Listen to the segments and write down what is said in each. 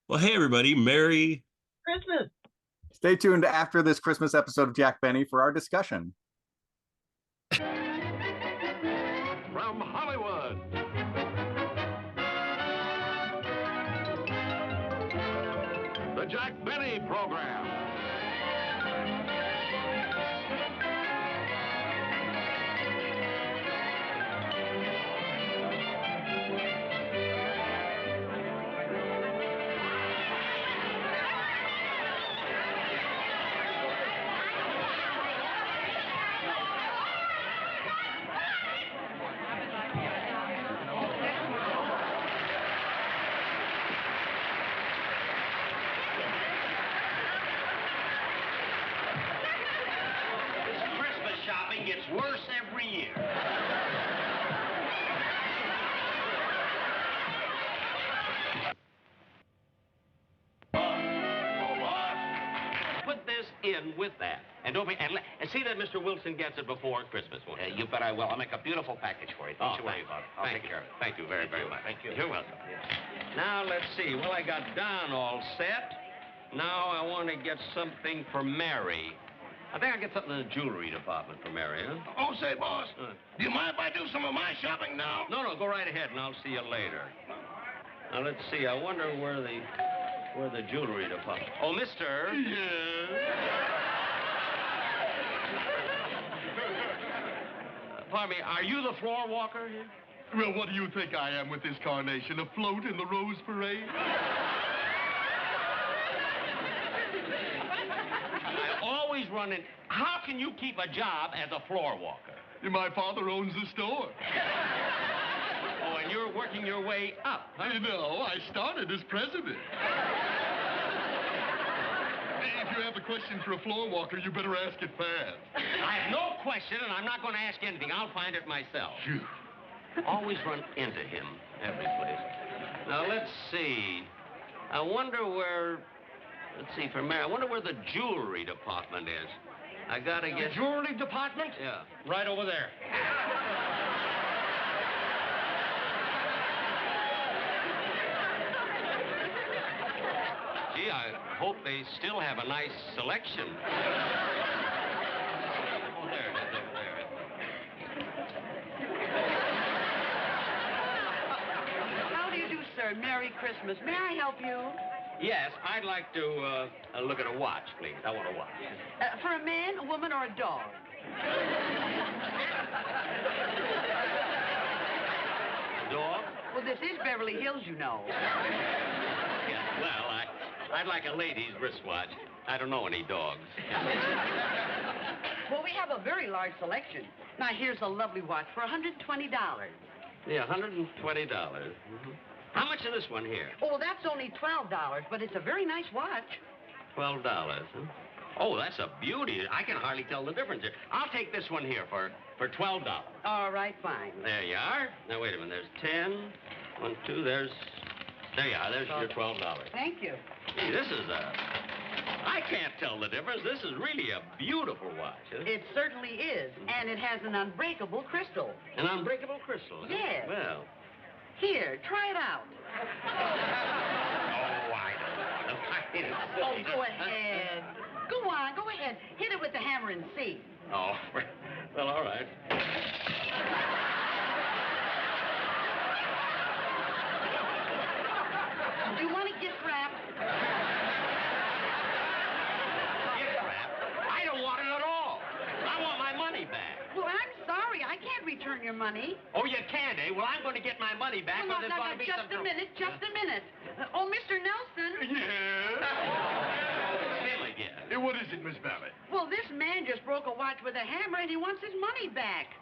Well, hey, everybody. Merry. Christmas. Stay tuned after this Christmas episode of Jack Benny for our discussion. From Hollywood, the Jack Benny Program. Shopping gets worse every year. Put this in with that, and don't be, and see that Mr. Wilson gets it before Christmas. You bet I will. I'll make a beautiful package for you. Don't you worry about it. I'll take care of it. Thank you very much. Thank you. You're welcome. Now let's see. Well, I got Don all set. Now I want to get something for Mary. I think I'll get something in the jewelry department for Mary, huh? Oh, say, boss, do you mind if I do some of my shopping now? No, go right ahead, and I'll see you later. Now, let's see. I wonder where the jewelry department... Oh, mister. Yes. Pardon me, are you the floor walker here? Well, what do you think I am with this carnation? Afloat in the Rose Parade? Always running. How can you keep a job as a floor walker? My father owns the store. Oh, and you're working your way up, huh? No, I started as president. If you have a question for a floor walker, you better ask it fast. I have no question, and I'm not going to ask anything. I'll find it myself. Phew. Always run into him every place. Now, let's see. I wonder where... Let's see, for Mary, I wonder where the jewelry department is. I gotta get... The jewelry department? Yeah. Right over there. Gee, I hope they still have a nice selection. Oh, there it is, over there. How do you do, sir? Merry Christmas. May I help you? Yes, I'd like to look at a watch, please. I want a watch. For a man, a woman, or a dog? Dog? Well, this is Beverly Hills, you know. Yeah, well, I'd like a lady's wristwatch. I don't know any dogs. Well, we have a very large selection. Now, here's a lovely watch for $120. Yeah, $120. Mm-hmm. How much is this one here? Oh, that's only $12, but it's a very nice watch. $12, huh? Oh, that's a beauty. I can hardly tell the difference here. I'll take this one here for $12. All right, fine. There you are. Now, wait a minute. There's 10. 1, 2, there you are. There's your $12. Thank you. Gee, this is I can't tell the difference. This is really a beautiful watch, huh? It certainly is, and it has an unbreakable crystal. An unbreakable crystal, huh? Yes. Well... Here, try it out. Oh, I don't know. Oh, go ahead. Go on, go ahead. Hit it with the hammer and see. Oh, well, all right. Do you want a gift wrap? Gift wrap? I don't want it at all. I want my money back. Well, I'm sorry. I can't return your money. Oh, you can't, eh? Well, I'm going to get my money back. Well, but there's now, going to be just some a minute, just a minute. Oh, Mr. Nelson. Yes? Him again. What is it, Miss Ballard? Well, this man just broke a watch with a hammer, and he wants his money back.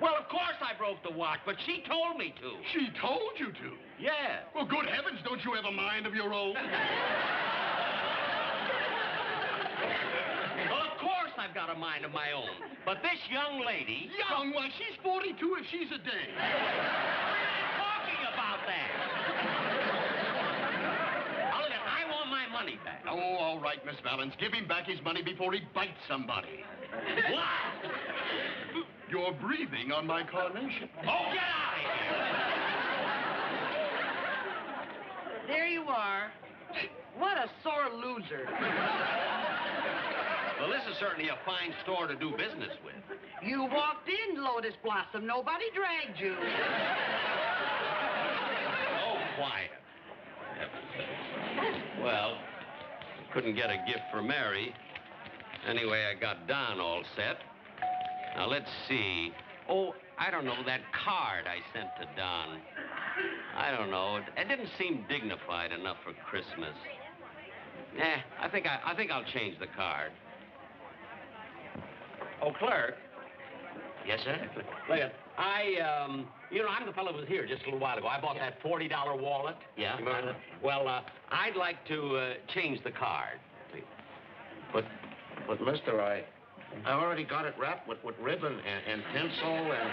Well, of course I broke the watch, but she told me to. She told you to? Yeah. Well, good heavens, don't you have a mind of your own? Well, of course I've got a mind of my own. But this young lady... Young? Why, she's 42 if she's a day. Talking about that. Now, look, I want my money back. Oh, all right, Miss Valance. Give him back his money before he bites somebody. What? You're breathing on my carnation. Oh, get out of here. There you are. loser. Well, this is certainly a fine store to do business with. You walked in, Lotus Blossom. Nobody dragged you. Oh, quiet. Well, couldn't get a gift for Mary. Anyway, I got Don all set. Now, let's see. Oh, I don't know, that card I sent to Don. I don't know. It didn't seem dignified enough for Christmas. I think I'll change the card. Oh, clerk. Yes, sir? Look, I'm the fellow who was here just a little while ago. I bought that $40 wallet. Yeah? Well, I'd like to change the card. But mister, I already got it wrapped with ribbon and tinsel and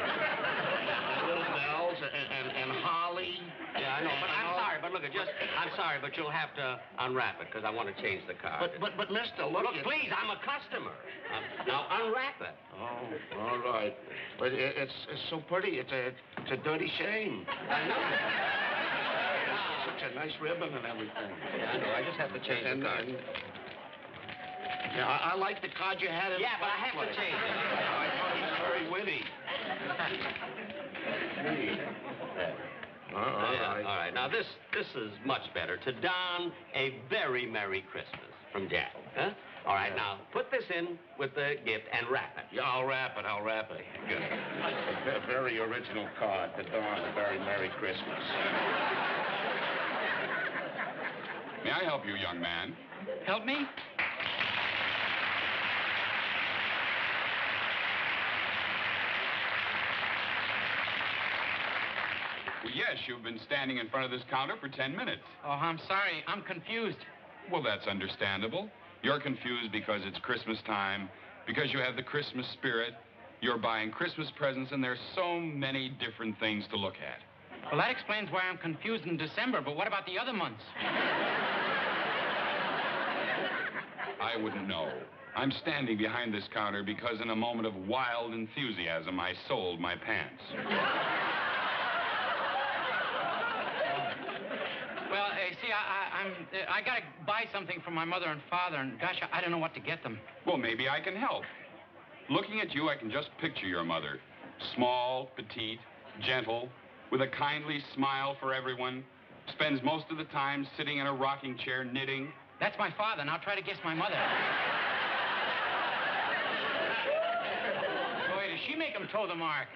little bells and holly. Yeah, I know, but I'm sorry. But look, I'm sorry, but you'll have to unwrap it because I want to change the card. But mister, look, Please, I'm a customer. Now unwrap it. Oh, all right. But it's so pretty. It's a dirty shame. I know. Such a nice ribbon and everything. Yeah, I know. I just have to change the card. Yeah, I like the card you had in Yeah, but I have to change it. I thought it was very witty. All right. Now, this is much better. To Don, a very Merry Christmas from Jack. Huh? All right, now, put this in with the gift and wrap it. Yeah, I'll wrap it. Good. A very original card to Dawn, a very Merry Christmas. May I help you, young man? Help me? Yes, you've been standing in front of this counter for 10 minutes. Oh, I'm sorry. I'm confused. Well, that's understandable. You're confused because it's Christmas time, because you have the Christmas spirit. You're buying Christmas presents, and there's so many different things to look at. Well, that explains why I'm confused in December, but what about the other months? I wouldn't know. I'm standing behind this counter because in a moment of wild enthusiasm, I sold my pants. Well, see, I gotta buy something for my mother and father, and gosh, I don't know what to get them. Well, maybe I can help. Looking at you, I can just picture your mother. Small, petite, gentle, with a kindly smile for everyone. Spends most of the time sitting in a rocking chair knitting. That's my father. Now try to guess my mother. Boy, does she make him toe the mark.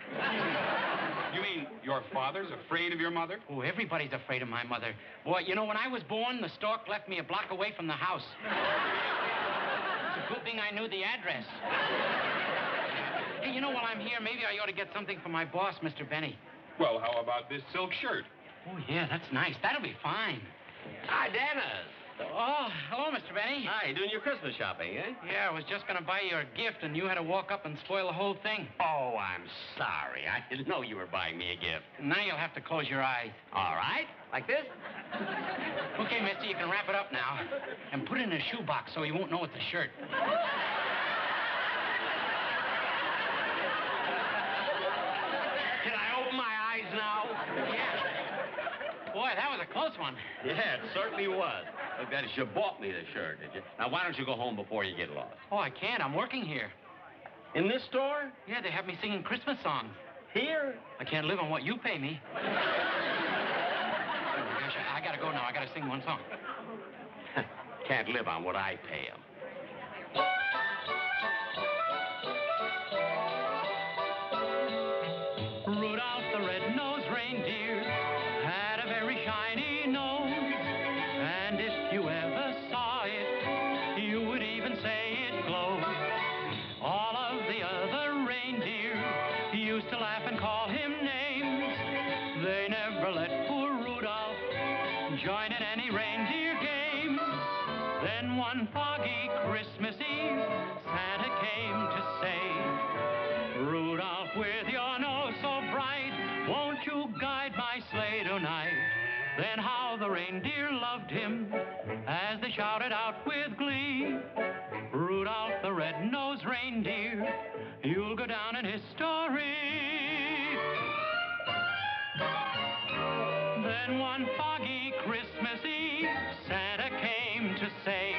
You mean your father's afraid of your mother? Oh, everybody's afraid of my mother. Boy, you know, when I was born, the stork left me a block away from the house. It's a good thing I knew the address. Hey, you know, while I'm here, maybe I ought to get something for my boss, Mr. Benny. Well, how about this silk shirt? Oh, yeah, that's nice. That'll be fine. Hi, Dennis. Oh, hello, Mr. Benny. Hi, you doing your Christmas shopping, eh? Yeah, I was just going to buy you a gift, and you had to walk up and spoil the whole thing. Oh, I'm sorry. I didn't know you were buying me a gift. Now you'll have to close your eyes. All right. Like this? Okay, mister, you can wrap it up now. And put it in a shoebox so he won't know it's a shirt. Can I open my eyes now? Yeah. Boy, that was a close one. Yeah, it certainly was. Look, Dennis, you bought me the shirt, did you? Now, why don't you go home before you get lost? Oh, I can't. I'm working here. In this store? Yeah, they have me singing Christmas songs. Here? I can't live on what you pay me. Oh, gosh, I gotta go now. I gotta sing one song. Can't live on what I pay him. Rudolph the red-nosed reindeer had a very shiny nose. And if you ever saw it, you would even say it glowed. All of the other reindeer used to laugh and call him names. They never let poor Rudolph join in any reindeer games. Then one foggy Christmas Eve, Santa came to say, Rudolph, with your nose so bright, won't you guide my sleigh tonight? Then how the reindeer loved him as they shouted out with glee, Rudolph the red-nosed reindeer, you'll go down in history. Then one foggy Christmas Eve, Santa came to say,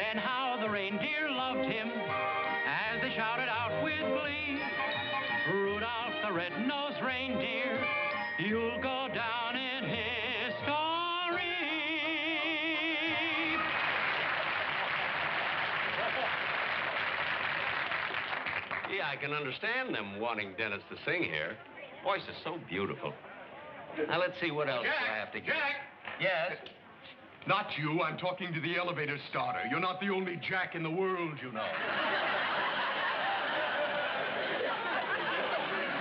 and how the reindeer loved him as they shouted out with glee, Rudolph the red-nosed reindeer, you'll go down in history. Yeah, I can understand them wanting Dennis to sing here. Voice is so beautiful. Now, let's see what else do I have to get. Jack! Yes? Not you. I'm talking to the elevator starter. You're not the only Jack in the world, you know.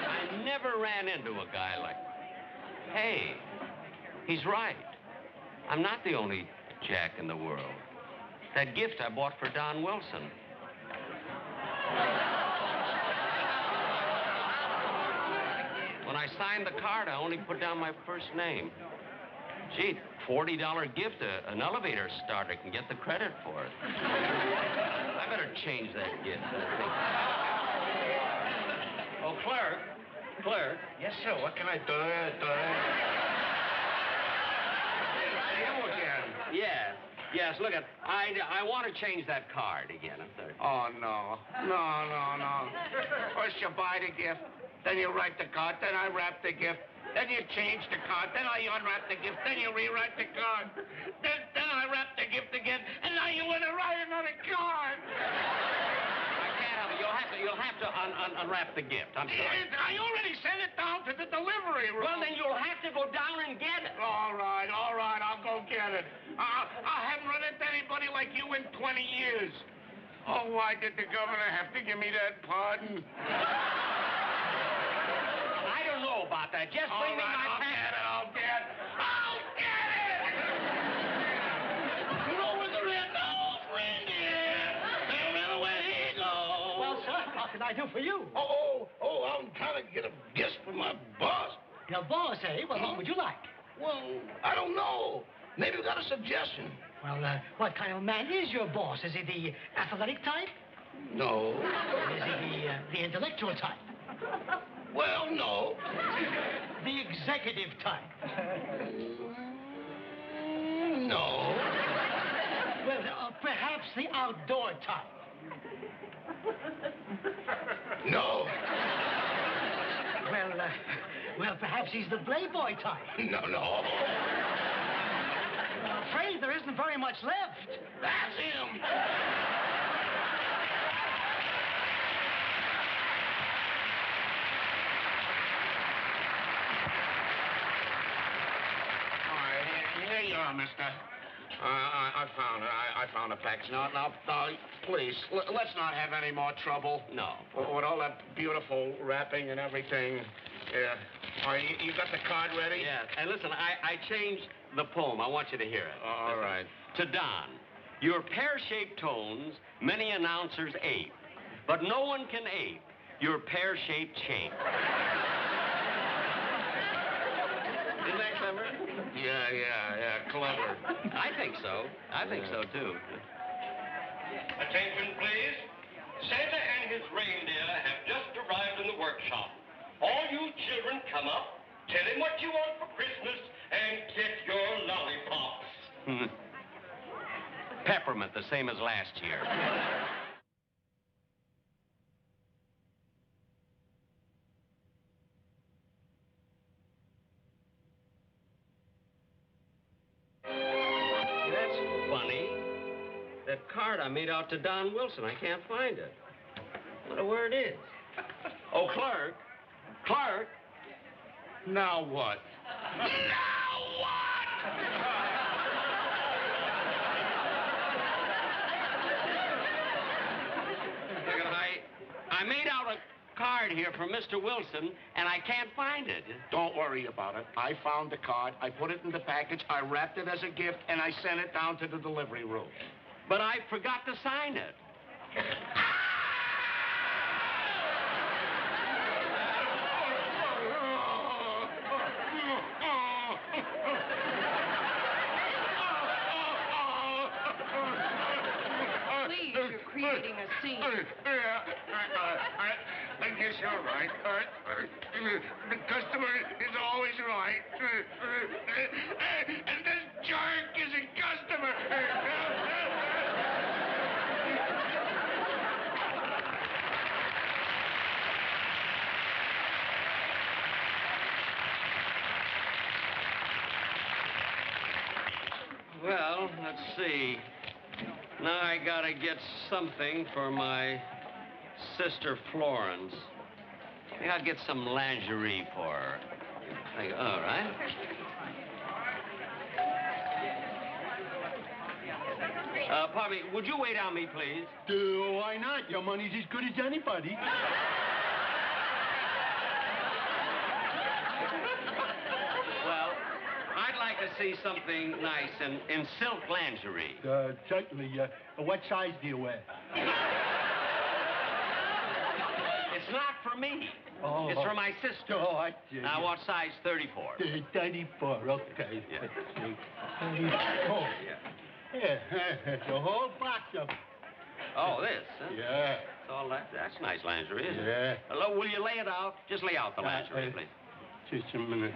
I never ran into a guy like... Hey, he's right. I'm not the only Jack in the world. That gift I bought for Don Wilson. When I signed the card, I only put down my first name. Gee, $40 gift, an elevator starter can get the credit for it. I better change that gift. Oh, clerk. Clerk. Yes, sir. What can I do? You again. Yeah. Yes, look, I want to change that card again. I'm sorry. Oh, no. No. First you buy the gift, then you write the card, then I wrap the gift, then you change the card, then I unwrap the gift, then you rewrite the card, then I wrap the gift again, and now you want to write another card. I can't help it. You'll have to unwrap the gift. I'm sorry. I already sent it down to the delivery room. Well, then you'll have to go down and get it. All right. I'll go get it. I haven't run into anybody like you in 20 years. Oh, why did the governor have to give me that pardon? I don't know about that. Just bring me my pass. I'll get it! Go with the red-nosed reindeer. Wherever where he goes. Well, sir, what can I do for you? Oh, I'm trying to get a gift for my boss. Your boss, eh? Well, what would you like? Well, I don't know. Maybe you got a suggestion. Well, what kind of man is your boss? Is he the athletic type? No. Is he the intellectual type? Well, no. The executive type? No. Well, perhaps the outdoor type? No. Well, perhaps he's the playboy type. No. I'm afraid there isn't very much left. That's him. All right, here you are, mister. I found it. I found the package. Now, please, let's not have any more trouble. No. With all that beautiful wrapping and everything. Yeah. All right, you got the card ready? Yeah. And listen, I changed the poem. I want you to hear it. All Listen. right. To Don, your pear-shaped tones many announcers ape, but no one can ape your pear-shaped shape. Isn't that clever? Yeah, clever. I think so. I think so, too. Attention, please. Santa and his reindeer have just arrived in the workshop. All you children come up, tell him what you want for Christmas, and get your lollipops. Peppermint, the same as last year. That's funny. That card I made out to Don Wilson, I can't find it. I wonder where it is. Oh, clerk. Clerk. Now what? Look, I made out a card here for Mr. Wilson, and I can't find it. Don't worry about it. I found the card. I put it in the package. I wrapped it as a gift, and I sent it down to the delivery room. But I forgot to sign it. Please, you're creating a scene. I guess you're right. The customer is always right. And this jerk is a customer. let's see. Now I gotta get something for my sister Florence. I think I'll get some lingerie for her. All right. Pardon me, would you wait on me, please? Why not? Your money's as good as anybody. Well, I'd like to see something nice in silk lingerie. Certainly. What size do you wear? It's not for me. Oh. It's for my sister. Oh, I see. I want size 34. 34, okay. Yeah. Let's see. 34. Yeah, the whole box of... Oh, this, huh? Yeah. That's all that. That's nice lingerie, isn't it? Yeah. Hello, will you lay it out? Just lay out the lingerie, please. Just a minute.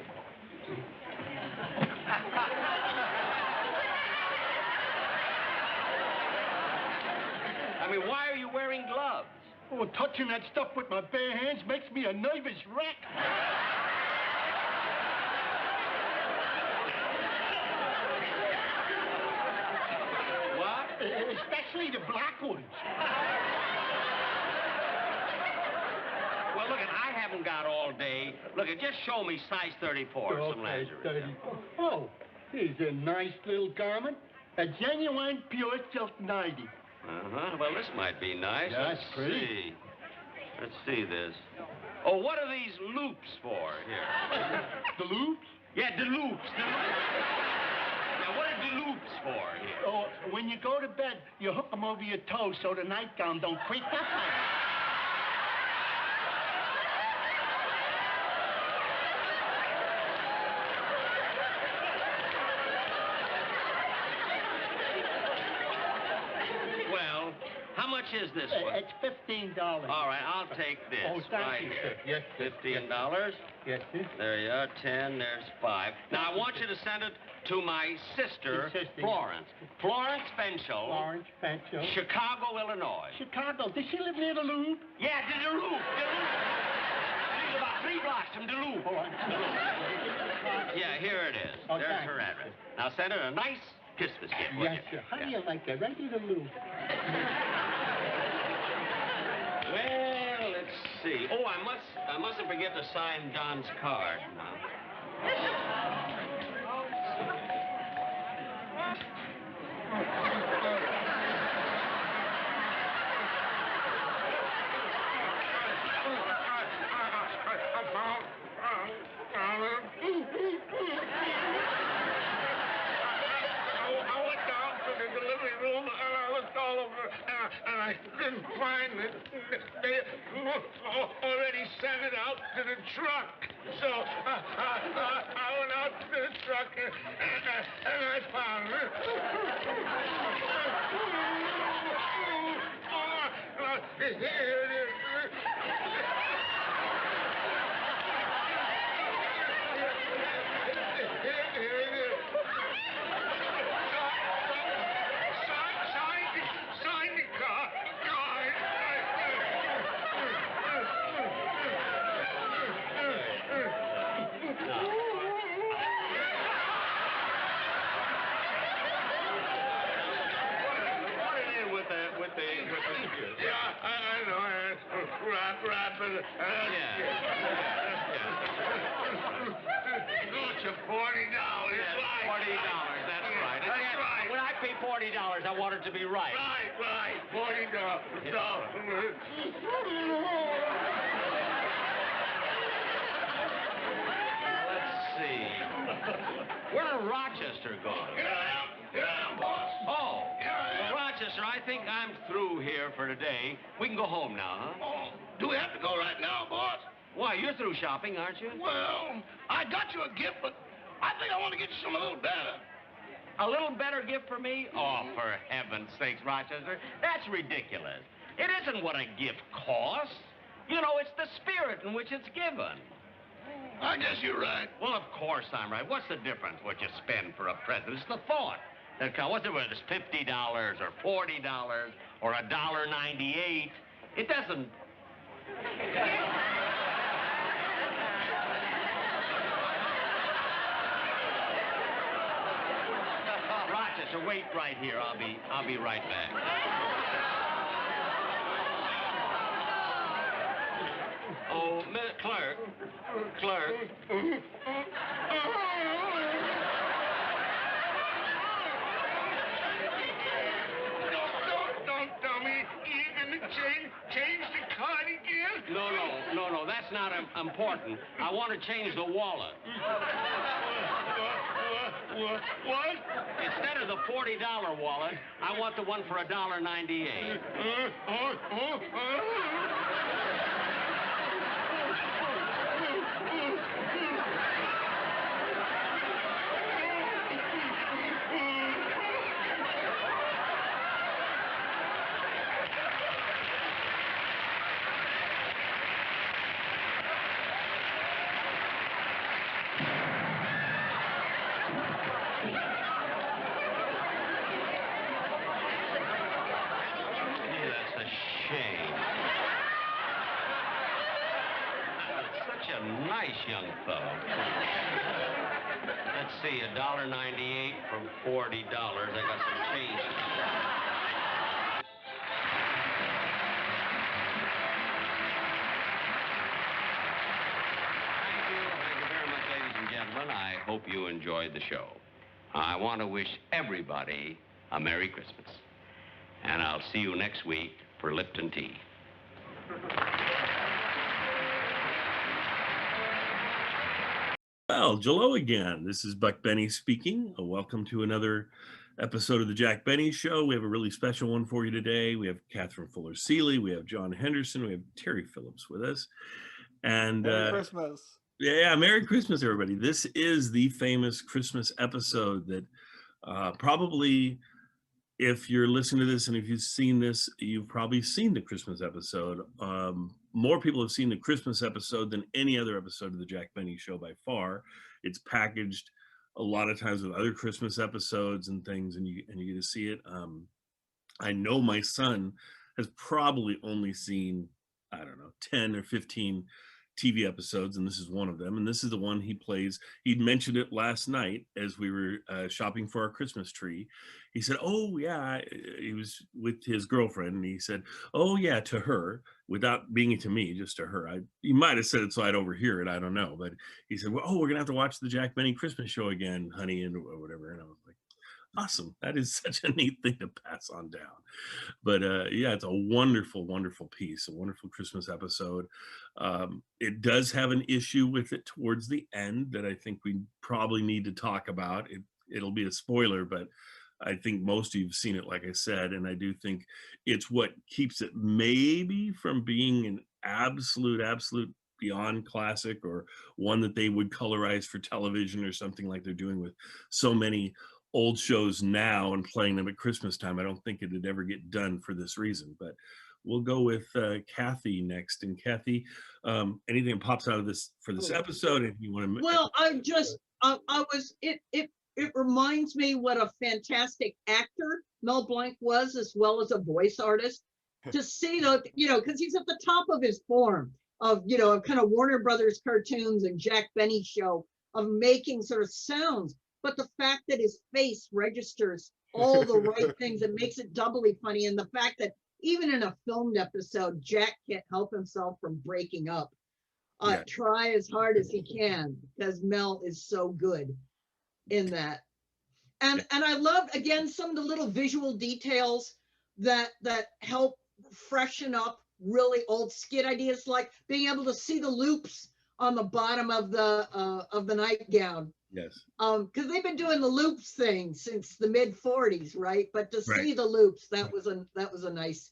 I mean, why are you wearing gloves? Oh, touching that stuff with my bare hands makes me a nervous wreck. What? Especially the black ones. Well, look, I haven't got all day. Look, just show me size 34, some lingerie. 34. Oh, here's a nice little garment. A genuine pure silk 90. Uh-huh. Well, this might be nice. Yeah, Let's it's pretty. see. Let's see this. Oh, what are these loops for here? The loops? Yeah, the loops. Now, what are the loops for here? Oh, when you go to bed, you hook them over your toes so the nightgown don't creak up on you. Well, how much is this one? It's $15. All right, I'll take this. Oh, thank right you, here. sir. Yes, $15. Yes, sir. There you are, 10, there's 5. Now, I want you to send it to my sister, Florence. Florence Fenchel. Florence Fenchel. Chicago, Illinois. Chicago. Does she live near the Louvre? Yeah, the Duluth. She's about 3 blocks from Duluth. Oh, I'm... Yeah, here it is. Oh, There's thanks. her address. Now, send her a nice Christmas gift, will Yes, you? sir. How do you like that? Right near the Louvre. Well, let's see. Oh, I mustn't forget to sign Don's card now. I went down to the delivery room and I looked all over and I didn't find it. They already sent it out to the truck. So I went out to the truck and I found it. Here it is. Sign the card. Yeah, I know. Wrap it. It's $40. $40, that's right. That's right. When I pay $40, I want it to be right. Right. $40. Let's see. Where Rochester gone? Here I am, boss. Oh, Here I am. well, Rochester, I think I'm through here for today. We can go home now, huh? Oh, do we have to go right now, boss? Why, you're through shopping, aren't you? Well, I got you a gift, but I think I want to get you something a little better. A little better gift for me? Oh, for heaven's sakes, Rochester. That's ridiculous. It isn't what a gift costs. You know, it's the spirit in which it's given. I guess you're right. Well, of course I'm right. What's the difference what you spend for a present? It's the thought that counts. What's the difference? $50 or $40 or $1.98? It doesn't... Rochester, sir, wait right here. I'll be right back. Oh, clerk. Don't tell me you're gonna change the card again. No, that's not important. I want to change the wallet. What? Instead of the $40 wallet, I want the one for $1.98. Such a nice young fellow. Let's see, $1.98 from $40. I got some change. Thank you very much, ladies and gentlemen. I hope you enjoyed the show. I want to wish everybody a Merry Christmas. And I'll see you next week for Lipton Tea. Well, Jello again. This is Buck Benny speaking. Welcome to another episode of the Jack Benny Show. We have a really special one for you today. We have Catherine Fuller-Seeley, we have John Henderson, we have Terry Phillips with us. And Merry Christmas. Yeah, Merry Christmas, everybody. This is the famous Christmas episode that probably, if you're listening to this and if you've seen this, you've probably seen the Christmas episode. More people have seen the Christmas episode than any other episode of the Jack Benny Show by far. It's packaged a lot of times with other Christmas episodes and things, and you get to see it. I know my son has probably only seen, I don't know, 10 or 15 TV episodes, and this is one of them, and this is the one he plays. He'd mentioned it last night as we were shopping for our Christmas tree. He said, oh yeah, he was with his girlfriend, and he said, oh yeah, to her, without being to me, just to her. He might have said it so I'd overhear it, I don't know, but he said, well, oh, we're gonna have to watch the Jack Benny Christmas show again, honey, and or whatever. And I was like, awesome. That is such a neat thing to pass on down. But yeah, it's a wonderful, wonderful piece, a wonderful Christmas episode. It does have an issue with it towards the end that I think we probably need to talk about. It'll be a spoiler, but I think most of you have seen it, like I said, and I do think it's what keeps it maybe from being an absolute beyond classic, or one that they would colorize for television or something like they're doing with so many old shows now and playing them at Christmas time. I don't think it'd ever get done for this reason, but we'll go with Kathy next. And Kathy, anything that pops out of this for this episode, if you want to. Well, it reminds me what a fantastic actor Mel Blanc was, as well as a voice artist. To see the, because he's at the top of his form of, kind of Warner Brothers cartoons and Jack Benny show of making sort of sounds. But the fact that his face registers all the right things, it makes it doubly funny. And the fact that even in a filmed episode, Jack can't help himself from breaking up. Try as hard as he can, because Mel is so good in that. And I love, again, some of the little visual details that help freshen up really old skit ideas, like being able to see the loops on the bottom of the nightgown. Yes. Because they've been doing the loops thing since the mid '40s, right? But to see the loops, that was a nice.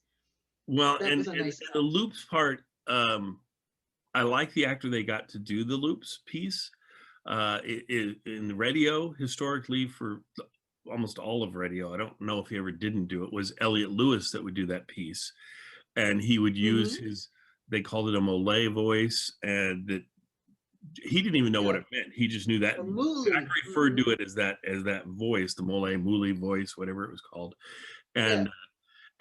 Well, and the loops part, I like the actor they got to do the loops piece. In the radio, historically, for almost all of radio, I don't know if he ever didn't do it, was Elliot Lewis that would do that piece, and he would use his. They called it a Mole voice, and that. He didn't even know what it meant. He just knew that. I referred to it as that voice, the Mole voice, whatever it was called. And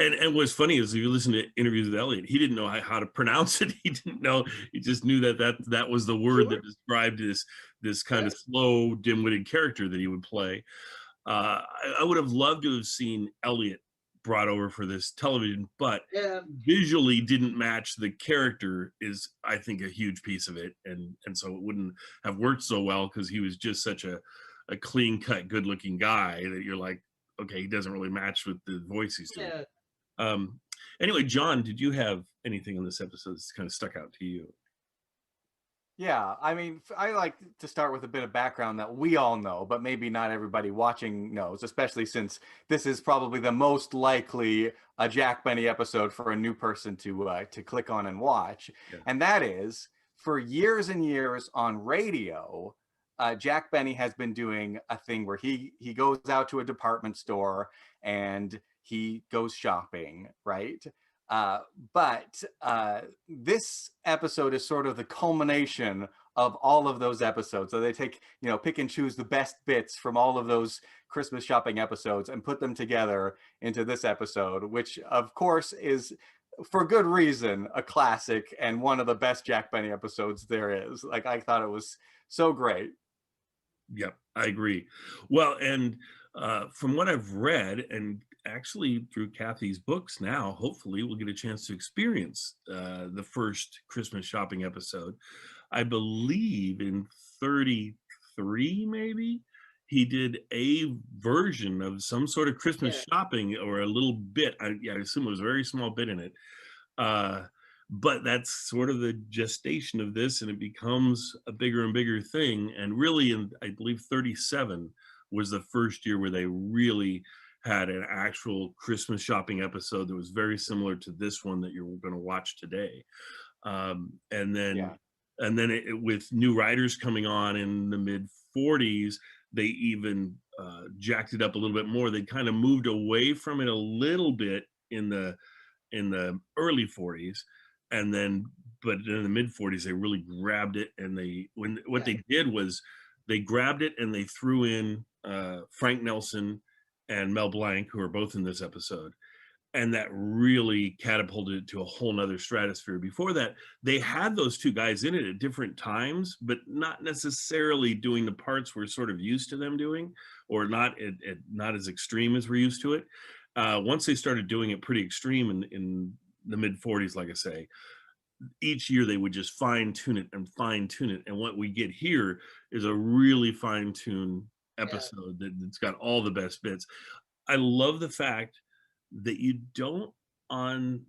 and what's funny is if you listen to interviews with Elliot, he didn't know how to pronounce it. He didn't know. He just knew that was the word that described this kind of slow, dim-witted character that he would play. I would have loved to have seen Elliot brought over for this television, but visually didn't match the character is, I think, a huge piece of it. And so it wouldn't have worked so well because he was just such a clean cut, good looking guy that you're like, okay, he doesn't really match with the voice he's doing. Anyway, John, did you have anything on this episode that's kind of stuck out to you? Yeah, I mean, I like to start with a bit of background that we all know, but maybe not everybody watching knows, especially since this is probably the most likely a Jack Benny episode for a new person to click on and watch. Yeah. And that is, for years and years on radio, Jack Benny has been doing a thing where he goes out to a department store and he goes shopping, right? But this episode is sort of the culmination of all of those episodes. So they take, pick and choose the best bits from all of those Christmas shopping episodes and put them together into this episode, which of course is, for good reason, a classic and one of the best Jack Benny episodes there is. Like, I thought it was so great. Yep, I agree. Well, and from what I've read, and actually through Kathy's books now, hopefully we'll get a chance to experience the first Christmas shopping episode. I believe in 33, maybe, he did a version of some sort of Christmas shopping, or a little bit. I assume it was a very small bit in it. But that's sort of the gestation of this, and it becomes a bigger and bigger thing. And really, in, I believe 37 was the first year where they really had an actual Christmas shopping episode that was very similar to this one that you're going to watch today. And then with new writers coming on in the mid 40s, they even jacked it up a little bit more. They kind of moved away from it a little bit in the early 40s, and then, but in the mid 40s, they really grabbed it. And they did was they grabbed it and they threw in Frank Nelson and Mel Blanc, who are both in this episode. And that really catapulted it to a whole nother stratosphere. Before that, they had those two guys in it at different times, but not necessarily doing the parts we're sort of used to them doing, or not as extreme as we're used to it. Once they started doing it pretty extreme in the mid 40s, like I say, each year they would just fine tune it. And what we get here is a really fine tuned episode that's got all the best bits. I love the fact that you don't on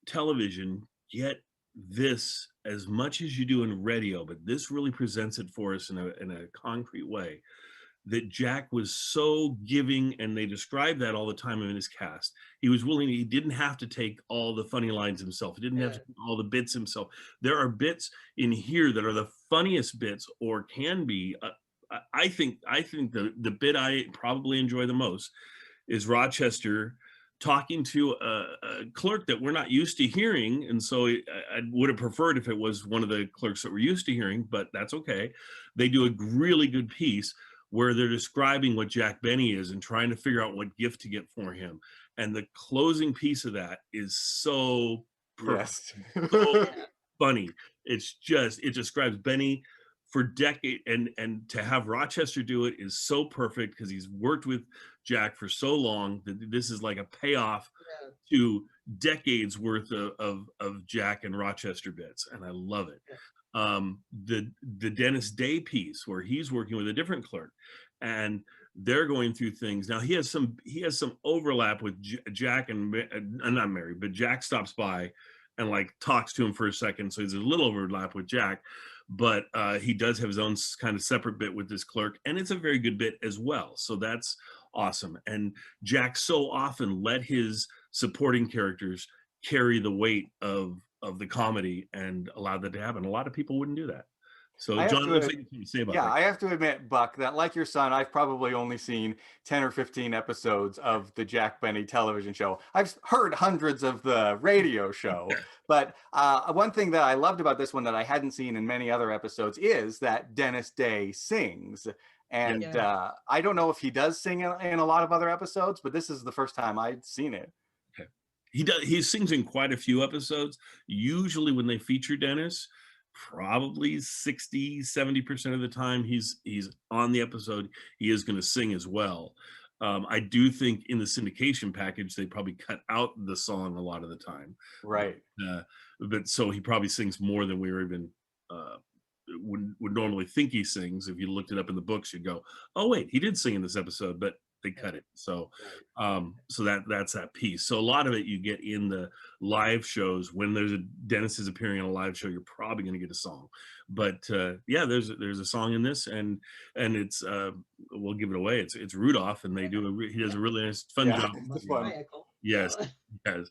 television get this as much as you do in radio, but this really presents it for us in a concrete way. That Jack was so giving, and they describe that all the time in his cast. He was willing, he didn't have to take all the funny lines himself. He didn't have to take all the bits himself. There are bits in here that are the funniest bits, or can be. I think the bit I probably enjoy the most is Rochester talking to a clerk that we're not used to hearing. And so I would have preferred if it was one of the clerks that we're used to hearing, but that's okay. They do a really good piece where they're describing what Jack Benny is and trying to figure out what gift to get for him. And the closing piece of that is so perfect, so funny. It describes Benny for decades, and to have Rochester do it is so perfect because he's worked with Jack for so long that this is like a payoff to decades worth of Jack and Rochester bits, and I love it. The Dennis Day piece where he's working with a different clerk and they're going through things. Now he has some overlap with Jack and not Mary, but Jack stops by and like talks to him for a second. So there's a little overlap with Jack, but he does have his own kind of separate bit with this clerk, and it's a very good bit as well. So that's awesome. And Jack so often let his supporting characters carry the weight of the comedy and allow that to happen. A lot of people wouldn't do that. So John, what's something to say about that? I have to admit, Buck, that like your son, I've probably only seen 10 or 15 episodes of the Jack Benny television show. I've heard hundreds of the radio show, but one thing that I loved about this one that I hadn't seen in many other episodes is that Dennis Day sings. And I don't know if he does sing in a lot of other episodes, but this is the first time I'd seen it. Okay. He sings in quite a few episodes. Usually when they feature Dennis, probably 60-70% of the time he's on the episode, he is going to sing as well. I do think in the syndication package they probably cut out the song a lot of the time. Right. But so he probably sings more than we were even would normally think he sings. If you looked it up in the books, you'd go, "Oh wait, he did sing in this episode," but they cut it. So, so that's that piece. So a lot of it you get in the live shows. When Dennis is appearing on a live show, you're probably going to get a song. But yeah, there's a song in this, and it's we'll give it away. It's Rudolph, and he does a really nice, fun job. Yes, yes,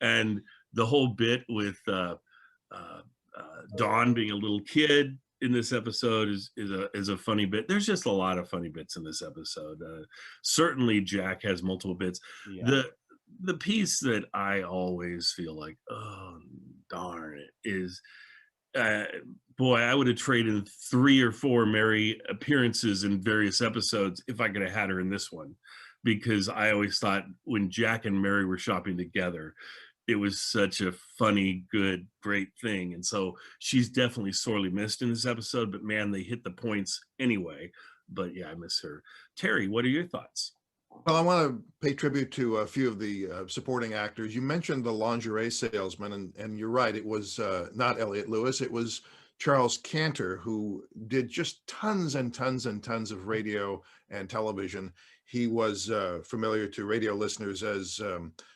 and the whole bit with Dawn being a little kid in this episode is a funny bit. There's just a lot of funny bits in this episode. Certainly Jack has multiple bits. Yeah. The piece that I always feel like, oh darn it, is boy, I would have traded 3 or 4 Mary appearances in various episodes if I could have had her in this one, because I always thought when Jack and Mary were shopping together, it was such a funny, good, great thing. And so she's definitely sorely missed in this episode, but man, they hit the points anyway. But yeah, I miss her. Terry, what are your thoughts? Well, I want to pay tribute to a few of the supporting actors. You mentioned the lingerie salesman, and you're right. It was not Elliot Lewis. It was Charles Cantor, who did just tons and tons and tons of radio and television. He was familiar to radio listeners as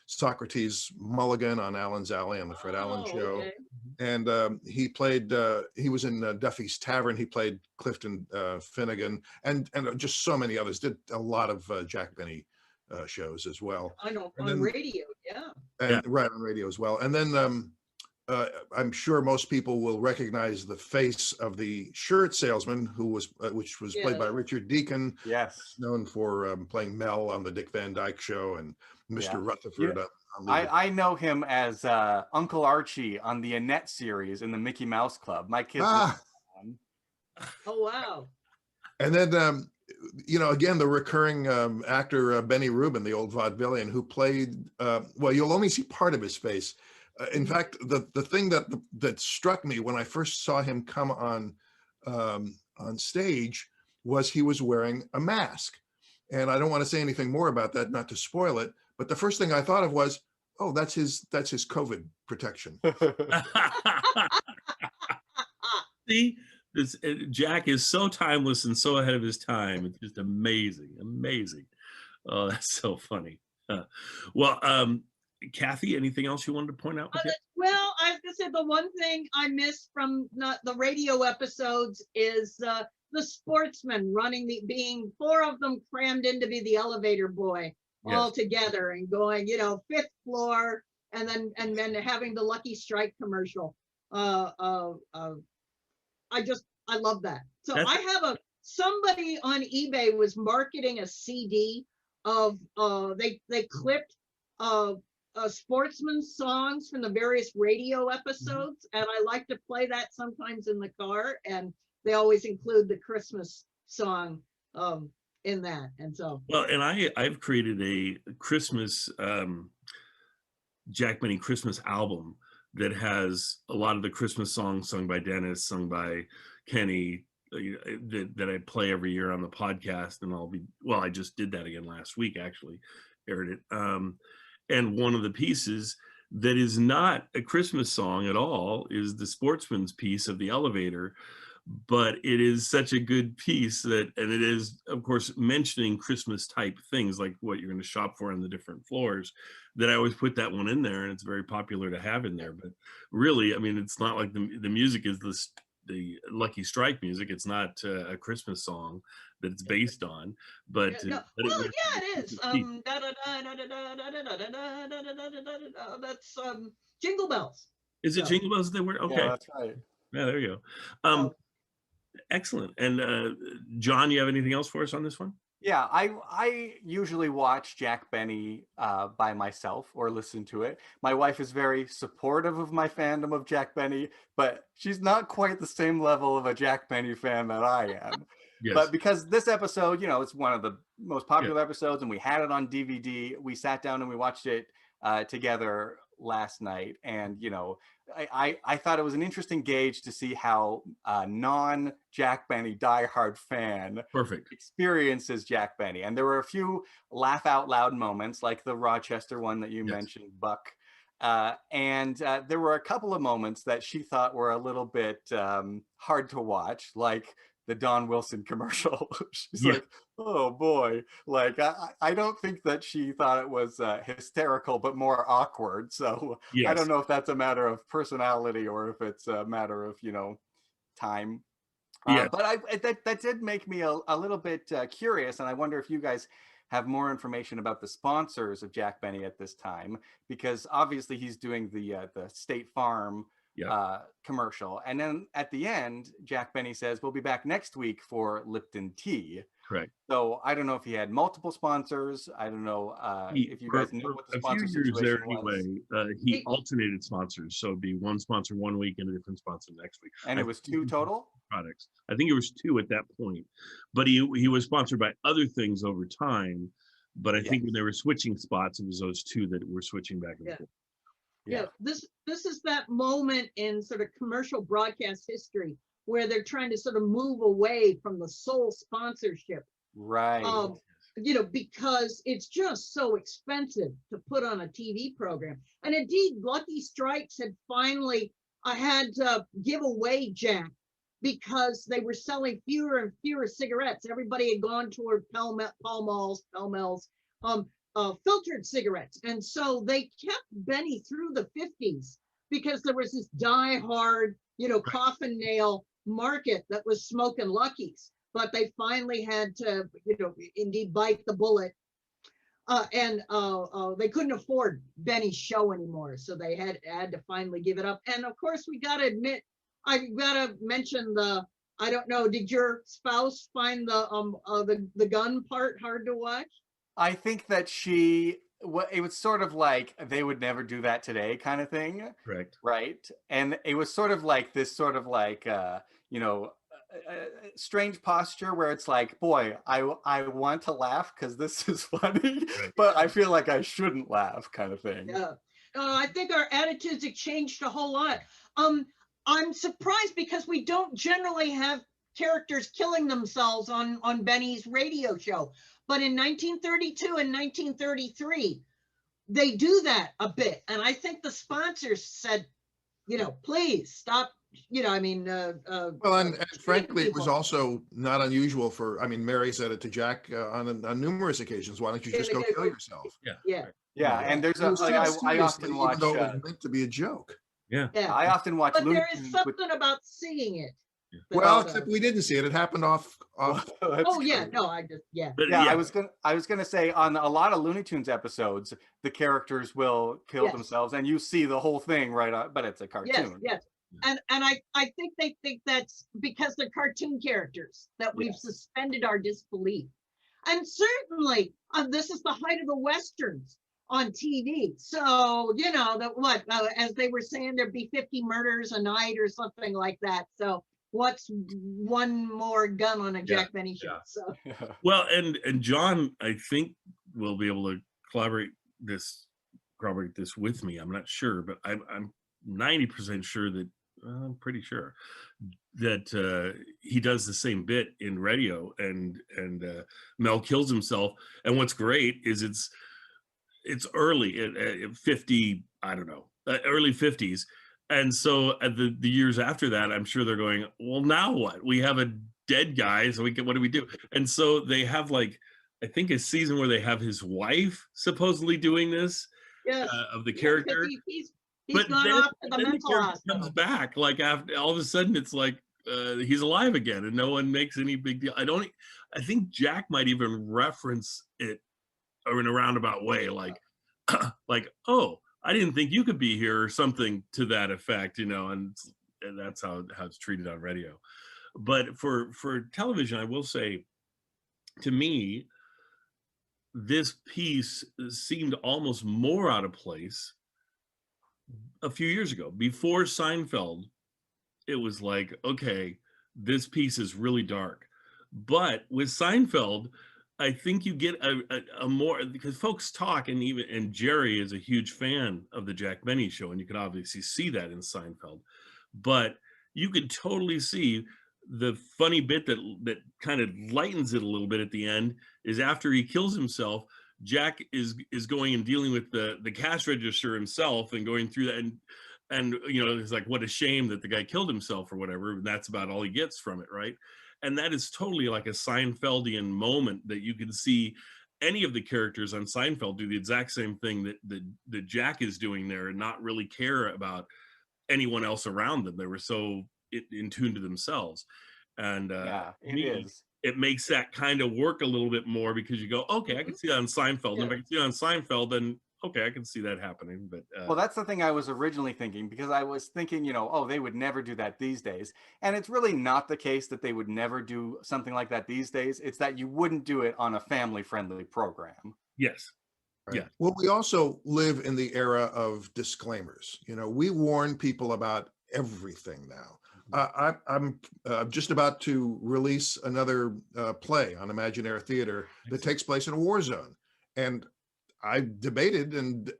Socrates Mulligan on Allen's Alley on the Fred Allen Show. Okay. And he was in Duffy's Tavern. He played Clifton Finnegan and just so many others. Did a lot of Jack Benny shows as well. I know, on radio, yeah. And right, on radio as well. And then I'm sure most people will recognize the face of the shirt salesman, which was played by Richard Deacon. Yes, known for playing Mel on the Dick Van Dyke Show and Mr. Rutherford. I know him as Uncle Archie on the Annette series in the Mickey Mouse Club. My kids. Oh wow! And then again, the recurring actor Benny Rubin, the old vaudevillian, who played. Well, you'll only see part of his face. In fact, the thing that struck me when I first saw him come on stage was he was wearing a mask. And I don't want to say anything more about that, not to spoil it. But the first thing I thought of was, oh, that's his COVID protection. See, Jack is so timeless and so ahead of his time. It's just amazing, amazing. Oh, that's so funny. Kathy, anything else you wanted to point out? Well, I was going to say the one thing I missed from the radio episodes is the sportsman being 4 of them crammed in to be the elevator boy all together and going, 5th floor, and then having the Lucky Strike commercial. I love that. So I have somebody on eBay was marketing a CD of they clipped sportsman songs from the various radio episodes, and I like to play that sometimes in the car, and they always include the Christmas song in that. And so and I've created a Christmas Jack Benny Christmas album that has a lot of the Christmas songs sung by Dennis, sung by Kenny, that I play every year on the podcast. And I just did that again last week, actually aired it. And one of the pieces that is not a Christmas song at all is the sportsman's piece of the elevator, but it is such a good piece and it is, of course, mentioning Christmas type things like what you're going to shop for on the different floors, that I always put that one in there, and it's very popular to have in there. But really, I mean, it's not like the music is the Lucky Strike music. It's not a Christmas song that it's based on, but it is. That's Jingle Bells. Is it Jingle Bells they were? Okay, yeah, that's right. Yeah, there you go. Excellent. And John, you have anything else for us on this one? Yeah, I usually watch Jack Benny by myself or listen to it. My wife is very supportive of my fandom of Jack Benny, but she's not quite the same level of a Jack Benny fan that I am. Yes. But because this episode, it's one of the most popular episodes, and we had it on DVD, we sat down and we watched it together last night, and I thought it was an interesting gauge to see how a non-Jack Benny diehard fan experiences Jack Benny. And there were a few laugh out loud moments, like the Rochester one that you mentioned, Buck. And there were a couple of moments that she thought were a little bit hard to watch, like the Don Wilson commercial. She's like, oh boy. Like, I don't think that she thought it was hysterical, but more awkward. So I don't know if that's a matter of personality or if it's a matter of, time. But that did make me a little bit curious. And I wonder if you guys have more information about the sponsors of Jack Benny at this time, because obviously he's doing the State Farm commercial. And then at the end, Jack Benny says, we'll be back next week for Lipton tea. Correct. So I don't know if he had multiple sponsors. I don't know if you guys know what the sponsor situation was. He alternated sponsors. So it'd be one sponsor one week and a different sponsor next week. And it was 2 total? Products. I think it was 2 at that point. But he was sponsored by other things over time. But I think when they were switching spots, it was those 2 that were switching back and forth. Yeah, this is that moment in sort of commercial broadcast history where they're trying to sort of move away from the sole sponsorship. Right. Because it's just so expensive to put on a TV program. And indeed, Lucky Strikes had finally had to give away Jack because they were selling fewer and fewer cigarettes. Everybody had gone toward Pall Malls, filtered cigarettes. And so they kept Benny through the 50s because there was this die-hard, coffin nail market that was smoking Luckies. But they finally had to, indeed bite the bullet. And they couldn't afford Benny's show anymore. So they had to finally give it up. And of course, we got to admit, I got to mention I don't know, did your spouse find the gun part hard to watch? I think that it was sort of like they would never do that today kind of thing. Correct. Right. And it was sort of like this sort of like, strange posture where it's like, boy, I want to laugh because this is funny, but I feel like I shouldn't laugh kind of thing. Yeah. I think our attitudes have changed a whole lot. I'm surprised because we don't generally have characters killing themselves on Benny's radio show. But in 1932 and 1933, they do that a bit. And I think the sponsors said, please stop, well, and frankly, it was also not unusual Mary said it to Jack on numerous occasions. Why don't you just go kill yourself? Yeah. And there's I often watch. Even though it was meant to be a joke. Yeah. I often watch. But there is something about seeing it. Well, except we didn't see it. It happened off. Oh yeah, no, I just I was gonna say on a lot of Looney Tunes episodes, the characters will kill themselves, and you see the whole thing right on, but it's a cartoon. Yes. And I think they think that's because they're cartoon characters that we've suspended our disbelief. And certainly, this is the height of the Westerns on TV. So, as they were saying, there'd be 50 murders a night or something like that. So what's one more gun on a Jack Benny show? So. Well, and John, I think will be able to corroborate this with me. I'm not sure, but I'm 90% sure that I'm pretty sure that he does the same bit in radio, and Mel kills himself. And what's great is it's early at 50, I don't know, early 50s. And so at the years after that, I'm sure they're going, well, now what? We have a dead guy, so what do we do? And so they have I think a season where they have his wife supposedly doing this of the character. He's gone off to the mental hospital. Comes back after all of a sudden it's like he's alive again, and no one makes any big deal. I think Jack might even reference it in a roundabout way, oh, I didn't think you could be here, or something to that effect, and that's how it's treated on radio. But for television, I will say, to me, this piece seemed almost more out of place a few years ago. Before Seinfeld, it was like, okay, this piece is really dark. But with Seinfeld, I think you get a more, because folks talk, and Jerry is a huge fan of the Jack Benny show, and you can obviously see that in Seinfeld, but you could totally see the funny bit that kind of lightens it a little bit at the end is after he kills himself. Jack is going and dealing with the cash register himself and going through that, and it's like, what a shame that the guy killed himself or whatever. And that's about all he gets from it, right? And that is totally like a Seinfeldian moment that you can see any of the characters on Seinfeld do the exact same thing that Jack is doing there, and not really care about anyone else around them. They were so in tune to themselves. And Yeah, it me, is. it makes that kind of work a little bit more, because you go, okay, I can see that on Seinfeld. Yeah. And if I can see it on Seinfeld, then okay, I can see that happening. But Well, that's the thing I was originally thinking, because I was thinking, oh, they would never do that these days. And it's really not the case that they would never do something like that these days. It's that you wouldn't do it on a family-friendly program. yes. Right. Yeah. Well, we also live in the era of disclaimers. We warn people about everything now. I'm just about to release another play on Imaginary Theater that takes place in a war zone. And I debated and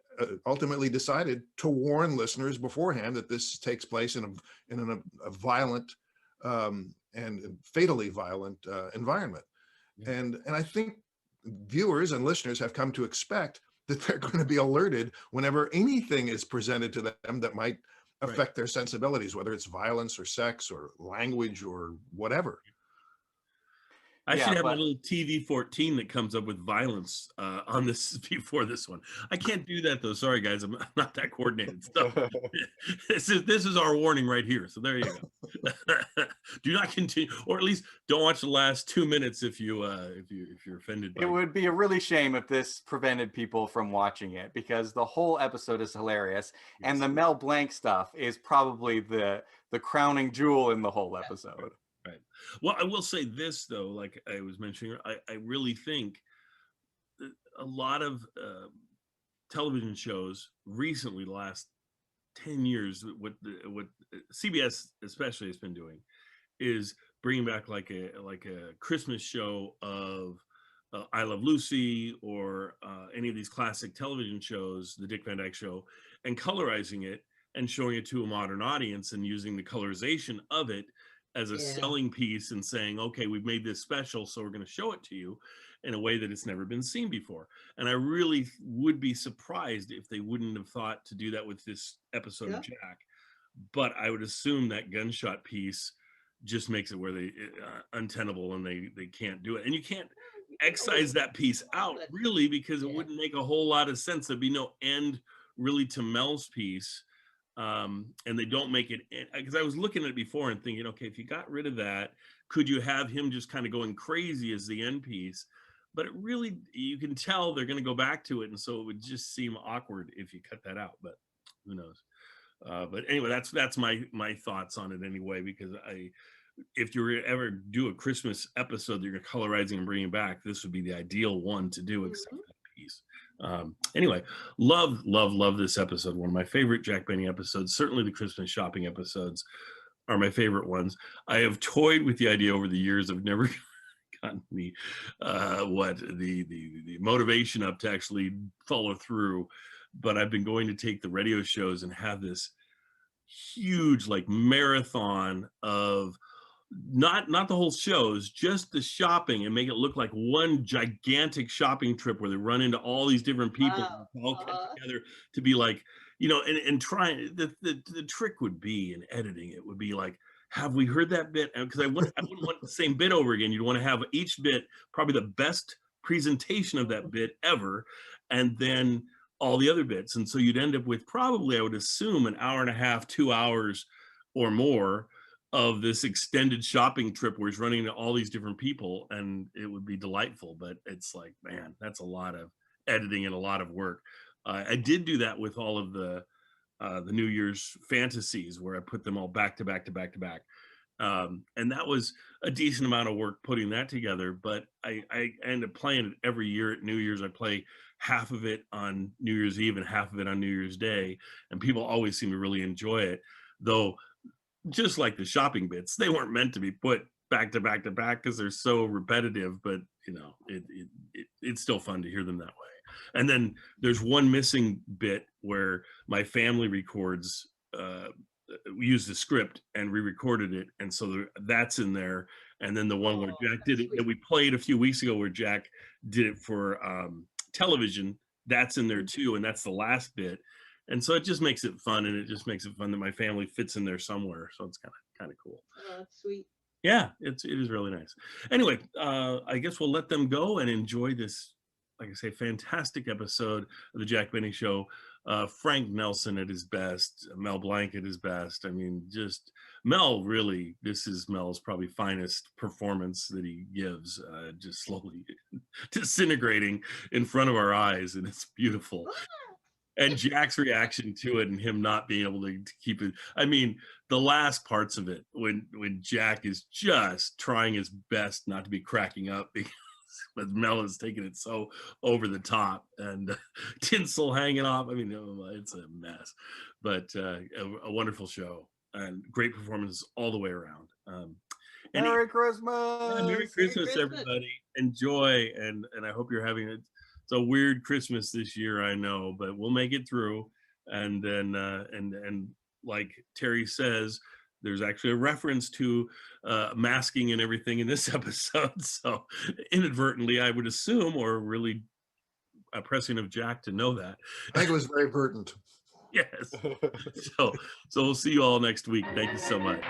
ultimately decided to warn listeners beforehand that this takes place in a violent and fatally violent environment. Yeah. And I think viewers and listeners have come to expect that they're going to be alerted whenever anything is presented to them that might affect their sensibilities, whether it's violence or sex or language or whatever. I should have a little TV 14 that comes up with violence on this before this one. I can't do that though. Sorry guys, I'm not that coordinated. So this is our warning right here. So there you go. Do not continue, or at least don't watch the last 2 minutes if you're offended by it. Would be a really shame if this prevented people from watching it, because the whole episode is hilarious, and the Mel Blanc stuff is probably the crowning jewel in the whole episode. Right. Well, I will say this though, like I was mentioning, I really think that a lot of television shows recently, the last 10 years, what CBS especially has been doing is bringing back like a Christmas show of I Love Lucy, or any of these classic television shows, the Dick Van Dyke Show, and colorizing it and showing it to a modern audience, and using the colorization of it as a selling piece, and saying, okay, we've made this special, so we're going to show it to you in a way that it's never been seen before. And I really would be surprised if they wouldn't have thought to do that with this episode of Jack. But I would assume that gunshot piece just makes it where they untenable, and they can't do it. And you can't excise that piece out really, because it wouldn't make a whole lot of sense. There'd be no end really to Mel's piece. And they don't make it, because I was looking at it before and thinking, okay, if you got rid of that, could you have him just kind of going crazy as the end piece? But it really, you can tell they're going to go back to it, and so it would just seem awkward if you cut that out. But who knows? But anyway, that's my thoughts on it anyway, because if you were ever do a Christmas episode that you're colorizing and bringing back, this would be the ideal one to do, except that piece. Anyway, love this episode. One of my favorite Jack Benny episodes. Certainly the Christmas shopping episodes are my favorite ones. I have toyed with the idea over the years. I've never gotten the motivation up to actually follow through, but I've been going to take the radio shows and have this huge like marathon of not the whole shows, just the shopping, and make it look like one gigantic shopping trip where they run into all these different people all come together to be like, and trying the trick would be in editing, it would be like, have we heard that bit? Because I wouldn't want the same bit over again. You'd want to have each bit probably the best presentation of that bit ever, and then all the other bits. And so you'd end up with probably, I would assume, an hour and a half, 2 hours or more of this extended shopping trip where he's running into all these different people, and it would be delightful. But it's like, man, that's a lot of editing and a lot of work. I did do that with all of the New Year's fantasies, where I put them all back to back to back to back. And that was a decent amount of work putting that together, but I end up playing it every year at New Year's. I play half of it on New Year's Eve and half of it on New Year's Day, and people always seem to really enjoy it. Though, just like the shopping bits, they weren't meant to be put back to back to back because they're so repetitive, but you know, it's still fun to hear them that way. And then there's one missing bit where my family records, we used the script and re-recorded it, and so that's in there. And then the one where Jack did it that we played a few weeks ago, where Jack did it for television, that's in there too, and that's the last bit. And so it just makes it fun, and it just makes it fun that my family fits in there somewhere. So it's kind of cool. Oh, that's sweet. Yeah, it is really nice. Anyway, I guess we'll let them go and enjoy this, like I say, fantastic episode of the Jack Benny Show. Frank Nelson at his best, Mel Blanc at his best. I mean, just Mel, really, this is Mel's probably finest performance that he gives, just slowly disintegrating in front of our eyes, and it's beautiful. And Jack's reaction to it and him not being able to keep it. I mean, the last parts of it, when Jack is just trying his best not to be cracking up because but Mel is taking it so over the top, and tinsel hanging off. I mean, it's a mess, but a wonderful show and great performances all the way around. Merry Christmas! Yeah, Merry Christmas, everybody. Enjoy, and I hope you're having it. It's a weird Christmas this year, I know, but we'll make it through. And then, and like Terry says, there's actually a reference to masking and everything in this episode. So inadvertently, I would assume, or really pressing of Jack to know that. I think it was very verdant. Yes. So we'll see you all next week. Thank you so much.